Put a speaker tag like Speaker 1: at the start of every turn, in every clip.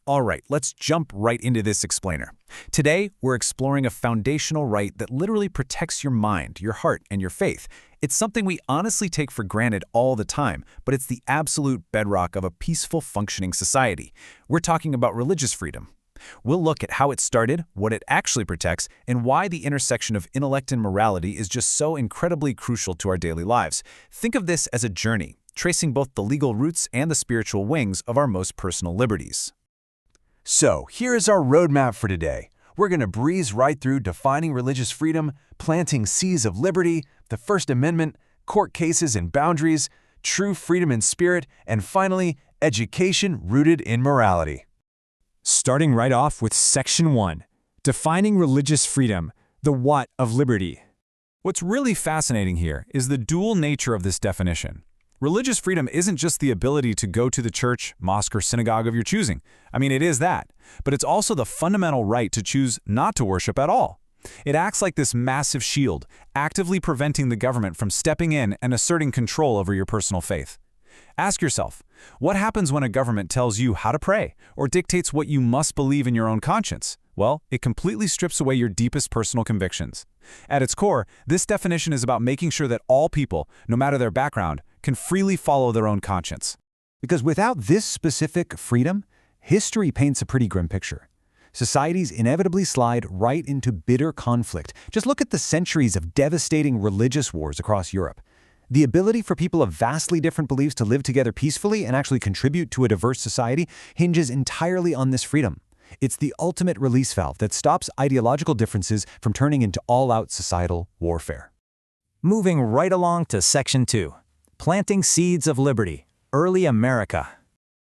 Speaker 1: All right, let's jump right into this explainer. Today, we're exploring a foundational right that literally protects your mind, your heart, and your faith. It's something we honestly take for granted all the time, but it's the absolute bedrock of a peaceful, functioning society. We're talking about religious freedom. We'll look at how it started, what it actually protects, and why the intersection of intellect and morality is just so incredibly crucial to our daily lives. Think of this as a journey, tracing both the legal roots and the spiritual wings of our most personal liberties.
Speaker 2: So, here is our roadmap for today. We're going to breeze right through defining religious freedom, planting seeds of liberty, the First Amendment, court cases and boundaries, true freedom in spirit, and finally, education rooted in morality.
Speaker 3: Starting right off with Section 1, Defining Religious Freedom, the What of Liberty.
Speaker 1: What's really fascinating here is the dual nature of this definition. Religious freedom isn't just the ability to go to the church, mosque, or synagogue of your choosing. I mean, it is that. But it's also the fundamental right to choose not to worship at all. It acts like this massive shield, actively preventing the government from stepping in and asserting control over your personal faith. Ask yourself, what happens when a government tells you how to pray or dictates what you must believe in your own conscience? Well, it completely strips away your deepest personal convictions. At its core, this definition is about making sure that all people, no matter their background, can freely follow their own conscience.
Speaker 4: Because without this specific freedom, history paints a pretty grim picture. Societies inevitably slide right into bitter conflict. Just look at the centuries of devastating religious wars across Europe. The ability for people of vastly different beliefs to live together peacefully and actually contribute to a diverse society hinges entirely on this freedom. It's the ultimate release valve that stops ideological differences from turning into all-out societal warfare.
Speaker 5: Moving right along to Section 2, Planting Seeds of Liberty, Early America.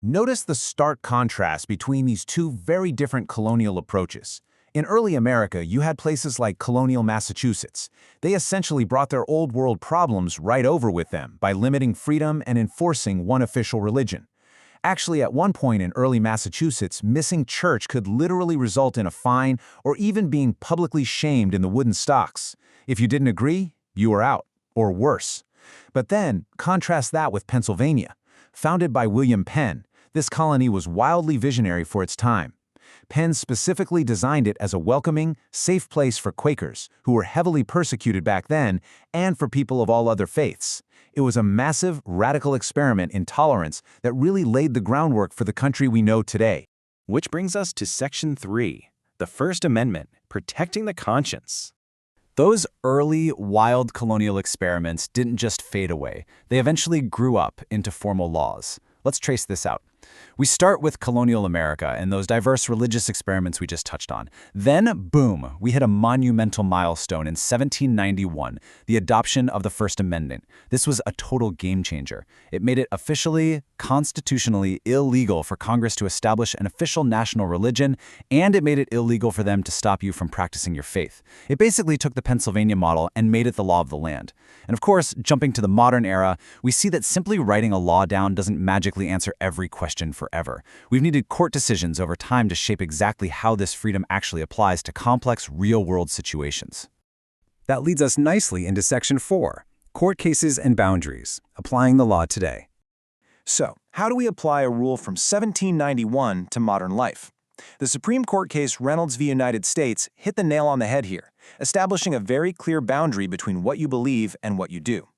Speaker 6: Notice the stark contrast between these two very different colonial approaches. In early America, you had places like colonial Massachusetts. They essentially brought their old world problems right over with them by limiting freedom and enforcing one official religion. Actually, at one point in early Massachusetts, missing church could literally result in a fine or even being publicly shamed in the wooden stocks. If you didn't agree, you were out, or worse. But then, contrast that with Pennsylvania. Founded by William Penn, this colony was wildly visionary for its time. Penn specifically designed it as a welcoming, safe place for Quakers, who were heavily persecuted back then, and for people of all other faiths. It was a massive, radical experiment in tolerance that really laid the groundwork for the country we know today.
Speaker 7: Which brings us to Section 3, the First Amendment, protecting the conscience.
Speaker 1: Those early, wild colonial experiments didn't just fade away. They eventually grew up into formal laws. Let's trace this out. We start with colonial America and those diverse religious experiments we just touched on. Then, boom, we hit a monumental milestone in 1791, the adoption of the First Amendment. This was a total game changer. It made it officially, constitutionally illegal for Congress to establish an official national religion, and it made it illegal for them to stop you from practicing your faith. It basically took the Pennsylvania model and made it the law of the land. And of course, jumping to the modern era, we see that simply writing a law down doesn't magically answer every question forever. We've needed court decisions over time to shape exactly how this freedom actually applies to complex, real-world situations.
Speaker 3: That leads us nicely into Section 4, Court Cases and Boundaries, Applying the Law Today.
Speaker 6: So, how do we apply a rule from 1791 to modern life? The Supreme Court case Reynolds v. United States hit the nail on the head here, establishing a very clear boundary between what you believe and what you do.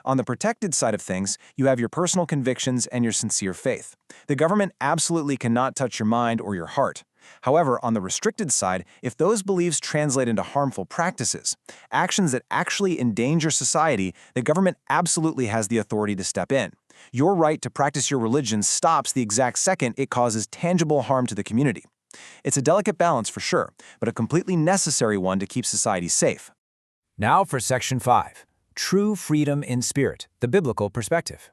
Speaker 6: On the protected side of things, you have your personal convictions and your sincere faith. The government absolutely cannot touch your mind or your heart. However, on the restricted side, if those beliefs translate into harmful practices, actions that actually endanger society, the government absolutely has the authority to step in. Your right to practice your religion stops the exact second it causes tangible harm to the community. It's a delicate balance for sure, but a completely necessary one to keep society safe.
Speaker 5: Now for Section 5, True Freedom in Spirit, the Biblical Perspective.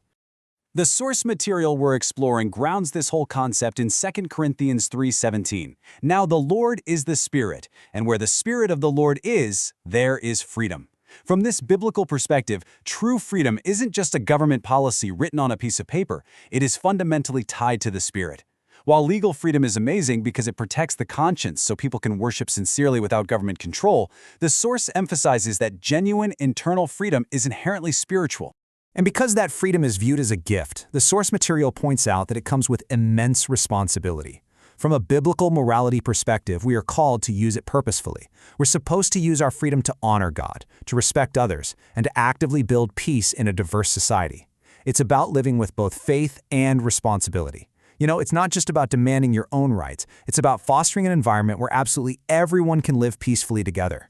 Speaker 1: The source material we're exploring grounds this whole concept in 2 Corinthians 3:17. Now the Lord is the Spirit, and where the Spirit of the Lord is, there is freedom. From this biblical perspective, true freedom isn't just a government policy written on a piece of paper. It is fundamentally tied to the Spirit. While legal freedom is amazing because it protects the conscience so people can worship sincerely without government control, the source emphasizes that genuine internal freedom is inherently spiritual.
Speaker 3: And because that freedom is viewed as a gift, the source material points out that it comes with immense responsibility.
Speaker 4: From a biblical morality perspective, we are called to use it purposefully. We're supposed to use our freedom to honor God, to respect others, and to actively build peace in a diverse society. It's about living with both faith and responsibility. It's not just about demanding your own rights. It's about fostering an environment where absolutely everyone can live peacefully together.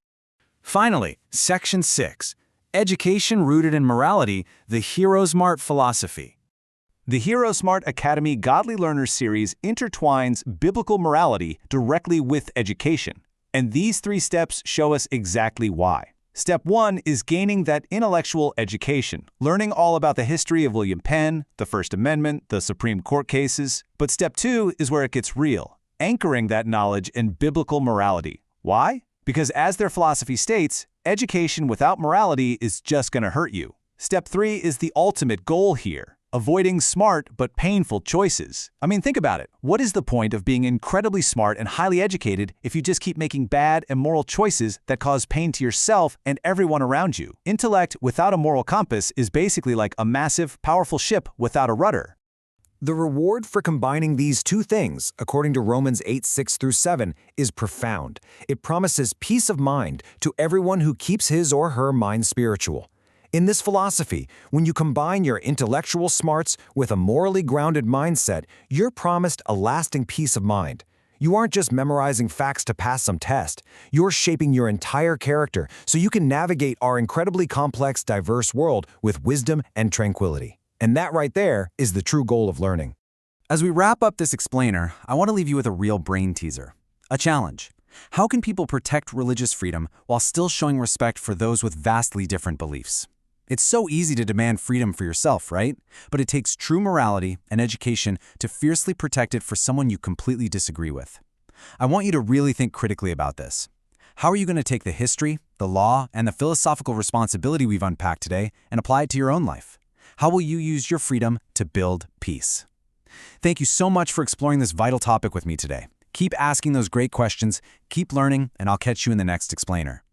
Speaker 7: Finally, Section 6, Education Rooted in Morality, the HeroesMart Philosophy.
Speaker 2: The HeroesMart Academy Godly Learners series intertwines biblical morality directly with education. And these 3 steps show us exactly why. Step 1 is gaining that intellectual education, learning all about the history of William Penn, the First Amendment, the Supreme Court cases. But Step 2 is where it gets real, anchoring that knowledge in biblical morality. Why? Because as their philosophy states, education without morality is just going to hurt you. Step 3 is the ultimate goal here. Avoiding smart but painful choices. Think about it. What is the point of being incredibly smart and highly educated if you just keep making bad, immoral choices that cause pain to yourself and everyone around you? Intellect without a moral compass is basically like a massive, powerful ship without a rudder.
Speaker 4: The reward for combining these 2 things, according to Romans 8:6-7, is profound. It promises peace of mind to everyone who keeps his or her mind spiritual. In this philosophy, when you combine your intellectual smarts with a morally grounded mindset, you're promised a lasting peace of mind. You aren't just memorizing facts to pass some test. You're shaping your entire character so you can navigate our incredibly complex, diverse world with wisdom and tranquility. And that right there is the true goal of learning.
Speaker 1: As we wrap up this explainer, I want to leave you with a real brain teaser. A challenge. How can people protect religious freedom while still showing respect for those with vastly different beliefs? It's so easy to demand freedom for yourself, right? But it takes true morality and education to fiercely protect it for someone you completely disagree with. I want you to really think critically about this. How are you going to take the history, the law, and the philosophical responsibility we've unpacked today and apply it to your own life? How will you use your freedom to build peace? Thank you so much for exploring this vital topic with me today. Keep asking those great questions, keep learning, and I'll catch you in the next explainer.